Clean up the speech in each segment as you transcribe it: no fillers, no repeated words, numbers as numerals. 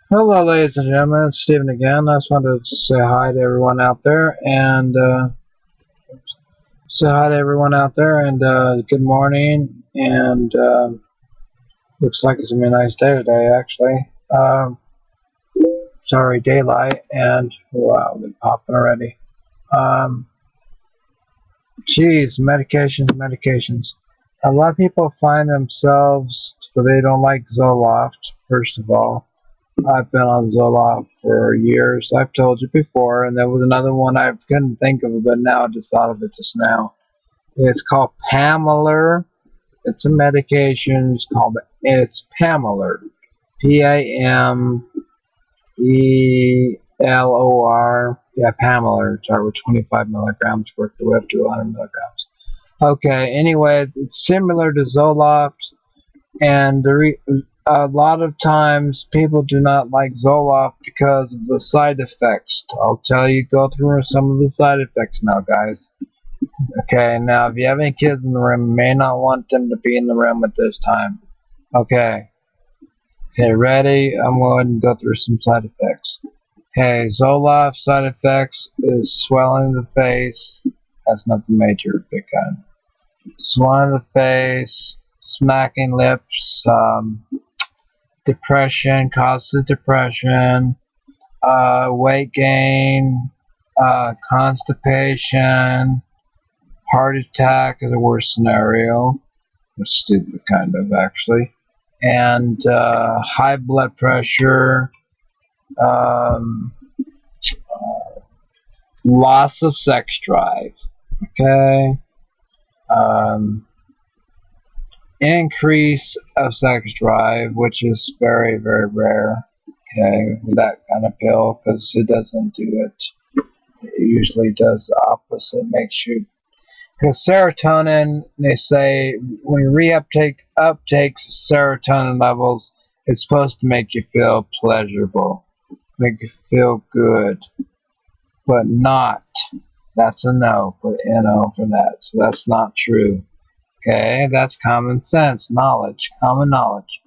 Hello, ladies and gentlemen. It's Steven again. I just wanted to say hi to everyone out there and good morning. And looks like it's gonna be a nice day today, actually. Sorry, daylight, and wow, they're popping already. Um, Geez, medications. A lot of people find themselves, but they don't like Zoloft. First of all. I've been on Zoloft for years. I've told you before, and there was another one I couldn't think of, but now I just thought of it just now. It's called Pamelor. It's a medication. It's Pamelor. Pamelor. Yeah, Pamelor. It's over 25 milligrams worth the way up to 100 milligrams. Okay. Anyway, it's similar to Zoloft, and a lot of times people do not like Zoloft because of the side effects. I'll tell you, go through some of the side effects now, guys. Okay, now if you have any kids in the room, you may not want them to be in the room at this time. Okay, okay, ready? I'm going to go through some side effects. Okay, Zoloft side effects is swelling of the face. That's not the major big kind. Swelling of the face, smacking lips, depression, causes depression, weight gain, constipation, heart attack is the worst scenario. It's stupid, kind of, actually. And high blood pressure, um, loss of sex drive. Okay. Um, Increase of sex drive, which is very, very rare. Okay, with that kind of pill, because it doesn't do it. It usually does the opposite. Makes you, because serotonin, they say when you uptakes serotonin levels, it's supposed to make you feel pleasurable, make you feel good, but not. That's a no. Put NO for that. So that's not true. Okay, that's common sense, knowledge, common knowledge.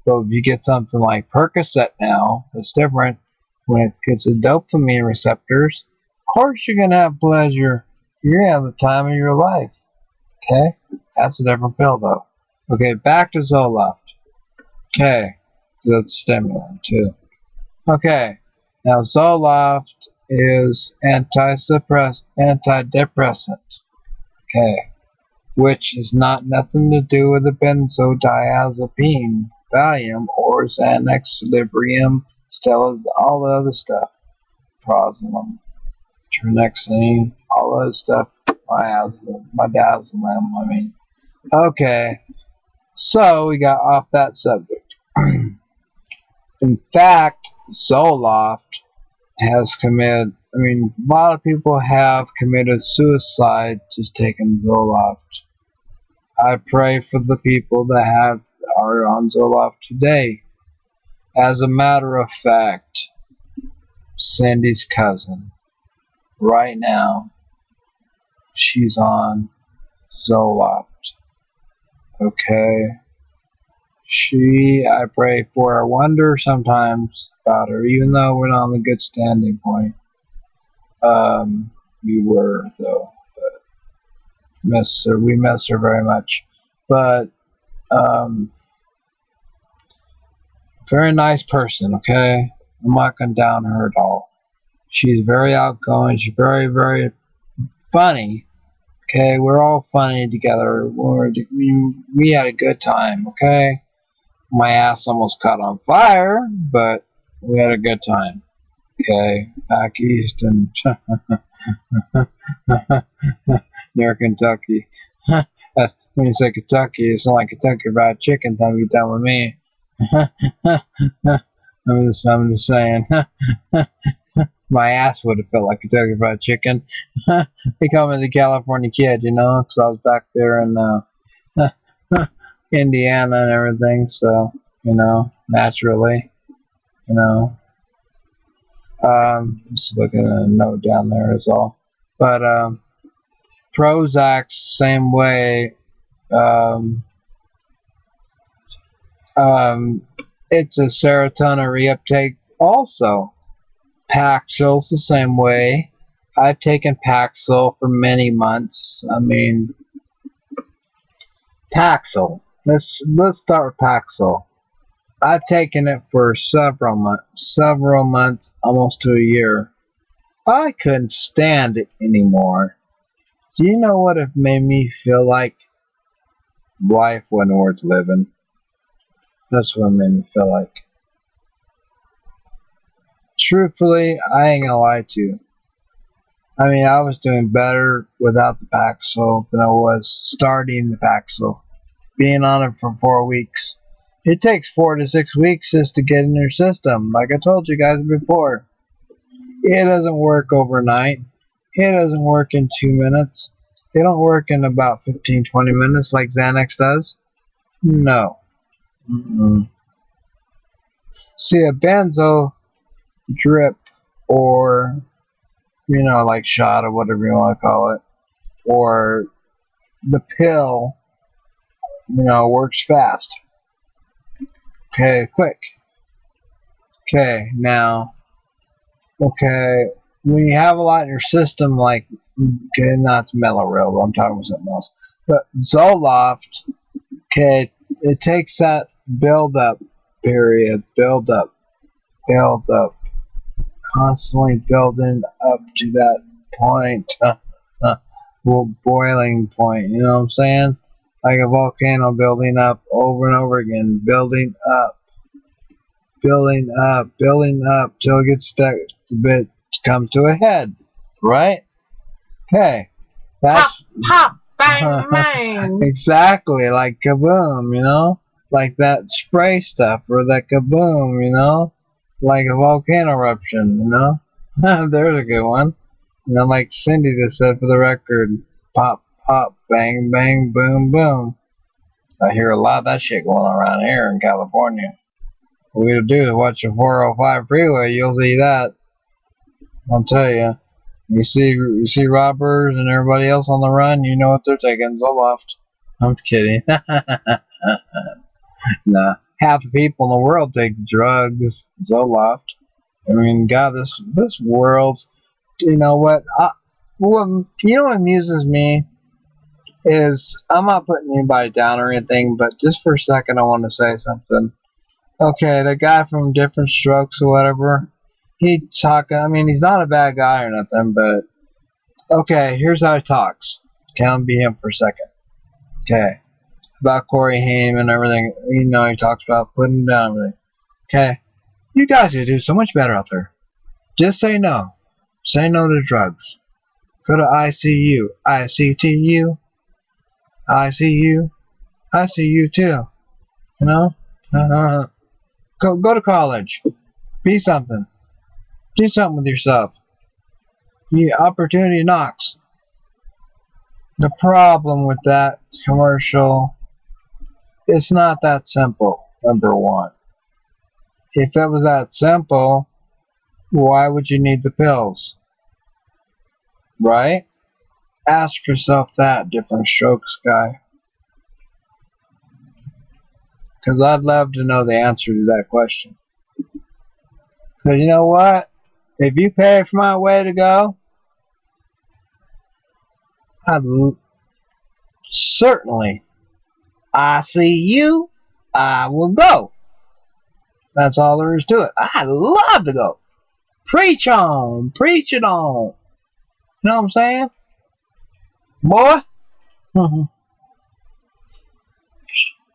So if you get something like Percocet now, it's different. When it gets the dopamine receptors, of course you're gonna have pleasure. You're gonna have the time of your life. Okay, that's a different pill though. Okay, back to Zoloft. Okay, that's stimulant too. Okay, now Zoloft is antidepressant. Okay, which is not nothing to do with the benzodiazepine, Valium, or Xanax, Librium, Stella, all the other stuff, Prozalam, Trinexine, all the other stuff, Midazolam, I mean. Okay, so we got off that subject. In fact, Zoloft has committed, a lot of people have committed suicide just taking Zoloft. I pray for the people that are on Zoloft today. As a matter of fact, Cindy's cousin, right now, she's on Zoloft. Okay? I pray for her. I wonder sometimes about her, even though we're not on a good standing point. We were, though. We miss her very much. But, very nice person, okay? I'm not going to down her at all. She's very outgoing. She's very, very funny. Okay, we're all funny together. We had a good time, okay? My ass almost caught on fire, but we had a good time. Okay, back east and near Kentucky. When you say Kentucky, it's not like Kentucky Fried Chicken. Time you done with me. I'm just saying. My ass would have felt like Kentucky Fried Chicken. They call me the California Kid, because I was back there in Indiana and everything. So, naturally, you know. Just looking at a note down there is all. But Prozac's same way. Um, um, It's a serotonin reuptake also. Paxil's the same way. I've taken Paxil for many months. I mean, Paxil. Let's start with Paxil. I've taken it for several months, almost to a year. I couldn't stand it anymore. Do you know what it made me feel like? Life wasn't worth living. That's what it made me feel like. Truthfully, I ain't gonna lie to you. I mean, I was doing better without the Paxil than I was starting the Paxil. Being on it for 4 weeks. It takes 4 to 6 weeks just to get in your system, like I told you guys before. It doesn't work overnight. It doesn't work in 2 minutes. It don't work in about 15-20 minutes like Xanax does. No. See, a benzo drip or, like shot or whatever you want to call it, or the pill, works fast. Okay, quick. Okay, now, when you have a lot in your system, like, not Melloreal, but I'm talking about something else. But Zoloft, it takes that build-up period, constantly building up to that point, boiling point, you know what I'm saying? Like a volcano building up over and over again, building up till it gets stuck, comes to a head, right? Okay, that's pop, bang, bang. Exactly, like kaboom, like that spray stuff or that kaboom, like a volcano eruption, There's a good one. Like Cindy just said for the record, pop, pop, bang, bang, boom, boom. I hear a lot of that shit going on around here in California. What we'll do is watch the 405 freeway, you'll see that. I'll tell you. You see robbers and everybody else on the run, you know what they're taking, Zoloft. I'm kidding. Nah. Half the people in the world take drugs, Zoloft. I mean, God, this world, you know what? What amuses me is, I'm not putting anybody down or anything, but just for a second I want to say something. Okay, the guy from Different Strokes or whatever, he's not a bad guy or nothing, but okay, here's how he talks. Okay, I'll be him for a second. Okay, about Corey Haim and everything, he talks about putting down everything. Okay, you guys could do so much better out there. Just say no. Say no to drugs. Go to ICU. ICTU. ICU. ICU too. Go to college. Be something. Do something with yourself. The opportunity knocks. The problem with that commercial, it's not that simple, number one. If it was that simple, why would you need the pills? Right? Ask yourself that, Different Strokes guy. Because I'd love to know the answer to that question. Because you know what? If you pay for my way to go, I'd certainly, I see you, I will go. That's all there is to it. I'd love to go. Preach on. Preach it on. You know what I'm saying? Boy?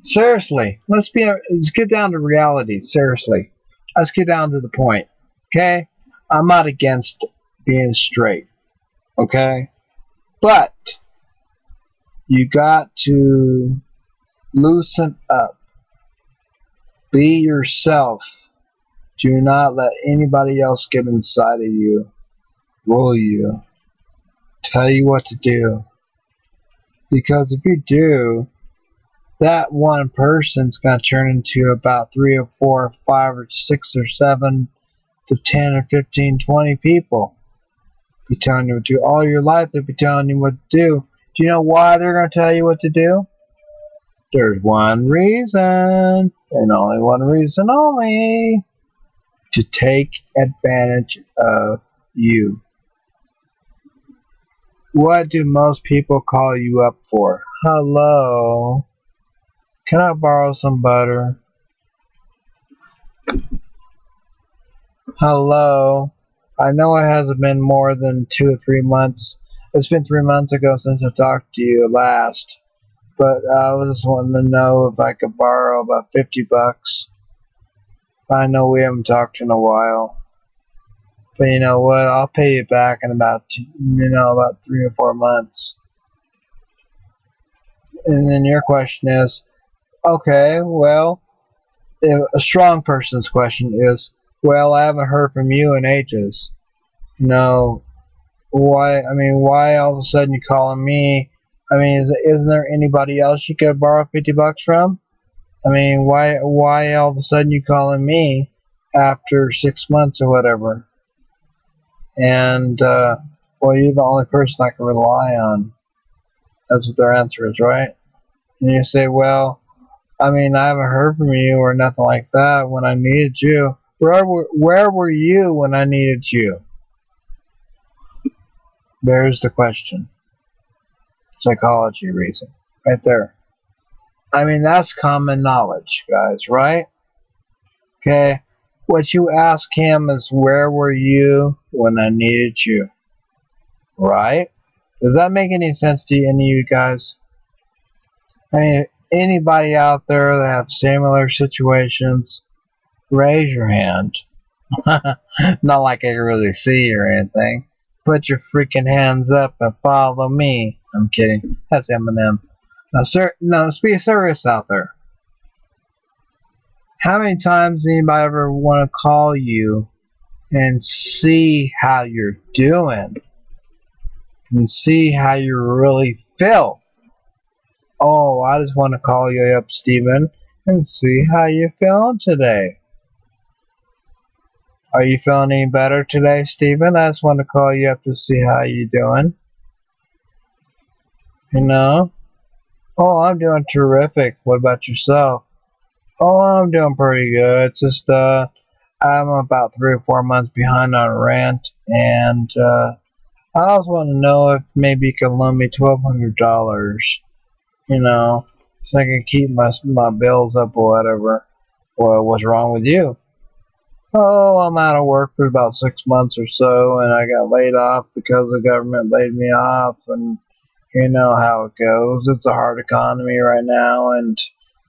Seriously. Let's get down to reality. Seriously. Let's get down to the point. Okay? I'm not against being straight. Okay? But you got to loosen up. Be yourself. Do not let anybody else get inside of you, rule you, tell you what to do. Because if you do, that one person's going to turn into about 3 or 4 or 5 or 6 or 7 to 10 or 15, 20 people. Be telling you what to do. All your life they'll be telling you what to do. Do you know why they're going to tell you what to do? There's one reason, and only one reason only, to take advantage of you. What do most people call you up for? Hello, can I borrow some butter? Hello, I know it hasn't been more than 2 or 3 months. It's been 3 months ago since I talked to you last, but I was just wanting to know if I could borrow about $50. I know we haven't talked in a while, but you know what? I'll pay you back in about 3 or 4 months. And then your question is, okay, well, a strong person's question is, well, I haven't heard from you in ages. No, why? I mean, why all of a sudden you calling me? I mean, isn't there anybody else you could borrow $50 from? I mean, why all of a sudden you calling me after 6 months or whatever? And well, you're the only person I can rely on. That's what their answer is, right? And you say, well, I mean, I haven't heard from you or nothing like that when I needed you. Where were you when I needed you? There's the question. Psychology reason. Right there. I mean, that's common knowledge, guys, right? Okay. What you ask him is, where were you when I needed you? Right? Does that make any sense to any of you guys? I mean, anybody out there that have similar situations, raise your hand. Not like I can really see you or anything. Put your freaking hands up and follow me. I'm kidding. That's Eminem. Now, sir, no, let's be serious out there. How many times does anybody ever want to call you and see how you're doing and see how you really feel? Oh, I just want to call you up, Stephen, and see how you're feeling today. Are you feeling any better today, Stephen? I just want to call you up to see how you're doing. You know? Oh, I'm doing terrific. What about yourself? Oh, I'm doing pretty good. It's just, I'm about 3 or 4 months behind on rent, and, I also want to know if maybe you can loan me $1,200, you know, so I can keep my bills up or whatever. Well, what's wrong with you? Oh, I'm out of work for about 6 months or so, and I got laid off because the government laid me off, and you know how it goes. It's a hard economy right now, and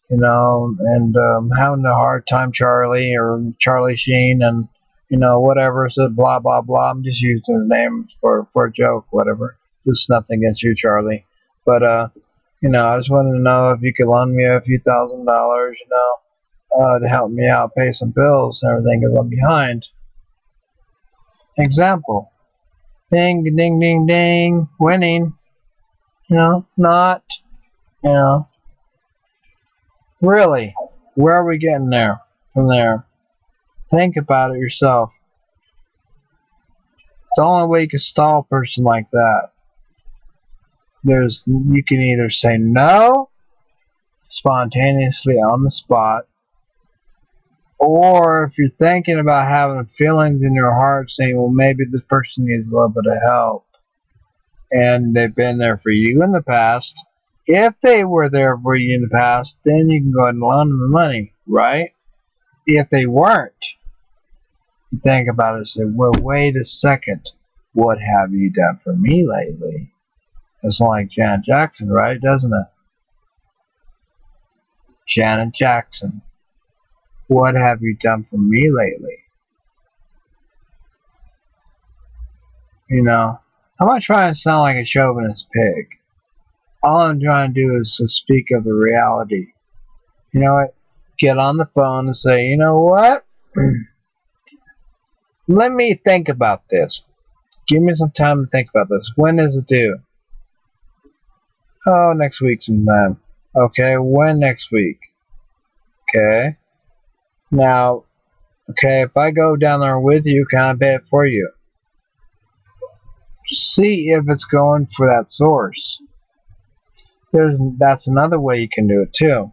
you know, and having a hard time, Charlie or Charlie Sheen, and you know, whatever. Said blah blah blah. I'm just using his name for a joke, whatever. Just nothing against you, Charlie, but you know, I just wanted to know if you could loan me a few $1,000s, you know. To help me out, pay some bills and everything, because I'm behind. Example. Ding, ding, ding, ding. Winning. You know, not. You know. Really, where are we getting there from there? Think about it yourself. The only way you can stall a person like that, you can either say no, spontaneously on the spot, or if you're thinking about having feelings in your heart saying, well, maybe this person needs a little bit of help, and they've been there for you in the past, if they were there for you in the past, then you can go ahead and loan them the money, right? If they weren't, you think about it and say, well, wait a second, what have you done for me lately? It's like Janet Jackson, right? Doesn't it? Janet Jackson. What have you done for me lately? You know, I'm not trying to sound like a chauvinist pig. All I'm trying to do is to speak of the reality. You know what? Get on the phone and say, you know what? Let me think about this. Give me some time to think about this. When is it due? Oh, next week sometime. Okay, when next week? Okay. Now, okay, if I go down there with you, can I pay it for you? See if it's going for that source. That's another way you can do it too.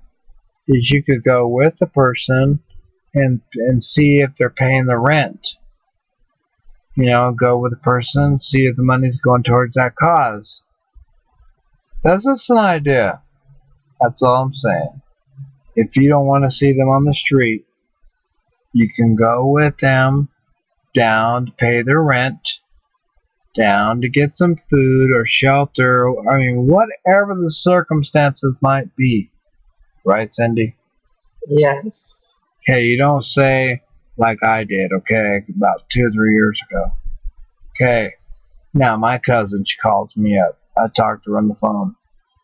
Is you could go with the person and see if they're paying the rent. You know, go with the person, see if the money's going towards that cause. That's just an idea. That's all I'm saying. If you don't want to see them on the street, you can go with them down to pay their rent, down to get some food or shelter. I mean, whatever the circumstances might be. Right, Cindy? Yes. Okay, you don't say like I did, okay, about 2 or 3 years ago. Okay, now my cousin, she calls me up. I talked to her on the phone.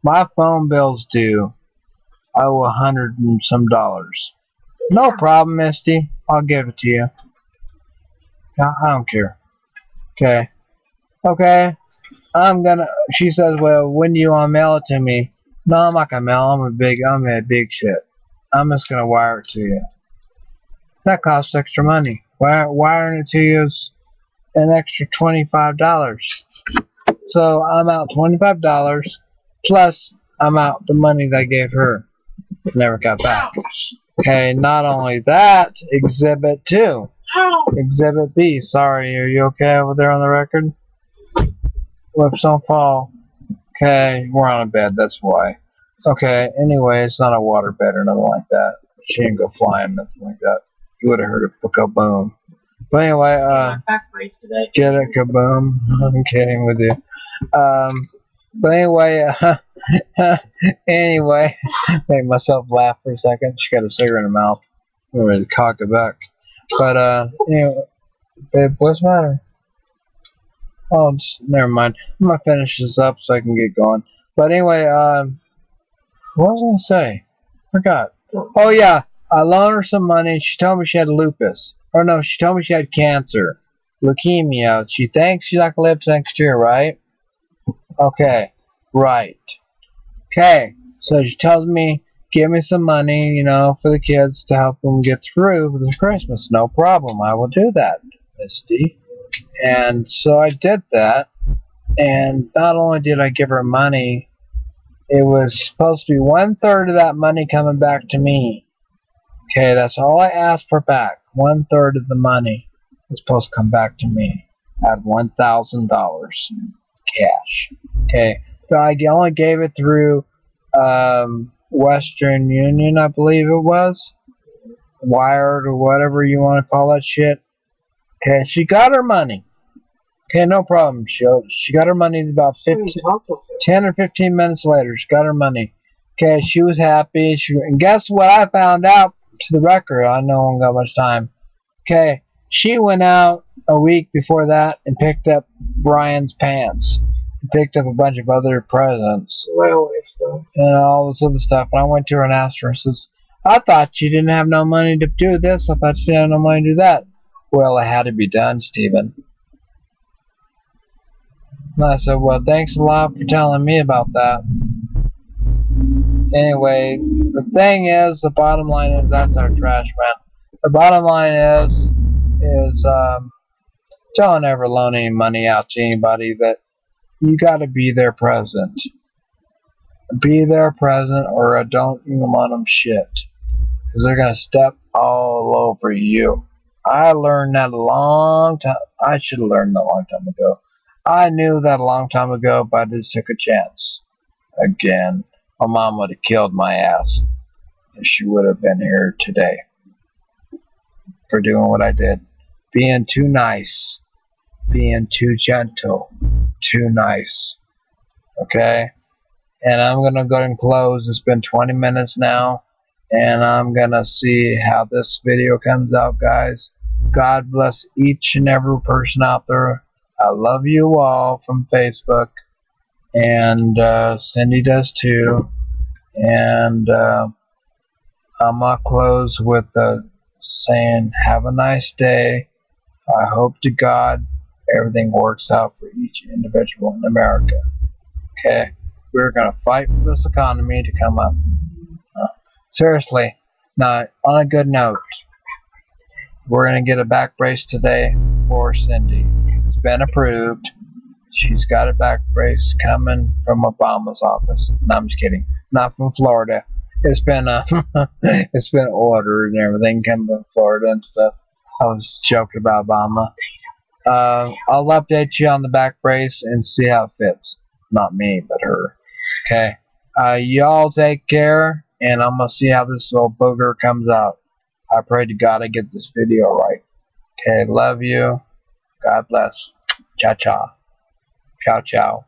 My phone bill's due. I owe $100 and some. No problem, Misty. I'll give it to you. I don't care. Okay. Okay. She says, well, when do you want to mail it to me? No, I'm not gonna mail. I'm a big shit. I'm just gonna wire it to you. That costs extra money. Wiring it to you is an extra $25. So I'm out $25 plus I'm out the money that I gave her. Never got back. Okay, not only that, Exhibit 2. Exhibit B. Sorry, are you okay over there on the record? Lips don't fall. Okay, we're on a bed, that's why. Okay, anyway, it's not a water bed or nothing like that. She didn't go flying, nothing like that. You would have heard a kaboom. But anyway, get a kaboom. I'm kidding with you. But anyway, anyway, made myself laugh for a second. She got a cigarette in her mouth. I'm ready to cock it back. But anyway, babe, what's the matter? Oh, never mind. I'm gonna finish this up so I can get going. But anyway, what was I gonna say? Forgot. Oh yeah, I loaned her some money. She told me she had lupus. Or no, she told me she had cancer, leukemia. She thinks she's not gonna live next year, right? Okay, right. Okay, so she tells me, give me some money, you know, for the kids to help them get through this Christmas. No problem, I will do that, Misty. And so I did that, and not only did I give her money, it was supposed to be 1/3 of that money coming back to me. Okay, that's all I asked for back. 1/3 of the money was supposed to come back to me. I had $1,000 cash. Okay, so I only gave it through Western Union, I believe it was. Wired or whatever you want to call that shit. Okay, she got her money. Okay, no problem. She got her money about 10 or 15 minutes later. She got her money. Okay, she was happy. And guess what I found out to the record? I know I don't got much time. Okay, she went out a week before that and picked up Brian's pants. And picked up a bunch of other presents. Railway stuff. And all this other stuff. And I went to her and asked her, I says, I thought she didn't have no money to do this. I thought she didn't have no money to do that. Well, it had to be done, Stephen. And I said, well, thanks a lot for telling me about that. Anyway, the thing is, the bottom line is, that's our trash man. The bottom line is don't ever loan any money out to anybody. That you got to be there present. Be there present, or don't even loan them shit. Because they're going to step all over you. I learned that a long time. I should have learned that a long time ago. I knew that a long time ago, but I just took a chance. Again, my mom would have killed my ass if she would have been here today for doing what I did. Being too nice. Being too gentle. Too nice. Okay? And I'm going to go ahead and close. It's been 20 minutes now. And I'm going to see how this video comes out, guys. God bless each and every person out there. I love you all from Facebook. And Cindy does too. And I'm going to close with saying, have a nice day. I hope to God everything works out for each individual in America. Okay? We're going to fight for this economy to come up. Seriously. Now, on a good note, we're going to get a back brace today for Cindy. It's been approved. She's got a back brace coming from Obama's office. No, I'm just kidding. Not from Florida. It's been it's been ordered and everything coming from Florida and stuff. I was joking about Obama. I'll update you on the back brace and see how it fits. Not me, but her. Okay. Y'all take care, and I'm gonna see how this little booger comes out. I pray to God I get this video right. Okay, love you. God bless. Ciao, ciao. Ciao, ciao.